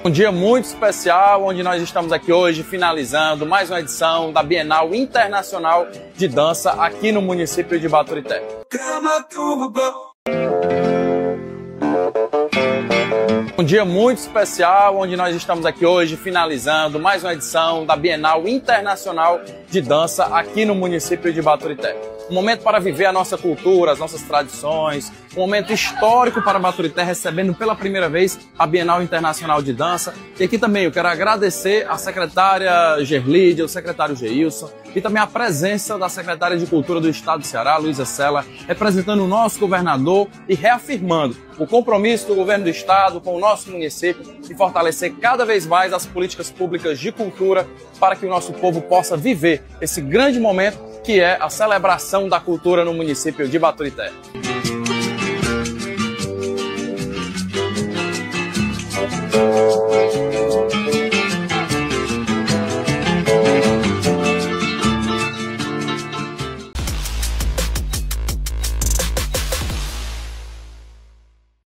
Um dia muito especial, onde nós estamos aqui hoje finalizando mais uma edição da Bienal Internacional de Dança aqui no município de Baturité. Um dia muito especial, onde nós estamos aqui hoje finalizando mais uma edição da Bienal Internacional de Dança aqui no município de Baturité. Um momento para viver a nossa cultura, as nossas tradições, um momento histórico para Baturité, recebendo pela primeira vez a Bienal Internacional de Dança. E aqui também eu quero agradecer à secretária Gerlídia, ao secretário Geilson e também a presença da secretária de Cultura do Estado do Ceará, Luísa Sela, representando o nosso governador e reafirmando o compromisso do governo do Estado com o nosso município de fortalecer cada vez mais as políticas públicas de cultura para que o nosso povo possa viver esse grande momento que é a celebração da cultura no município de Baturité.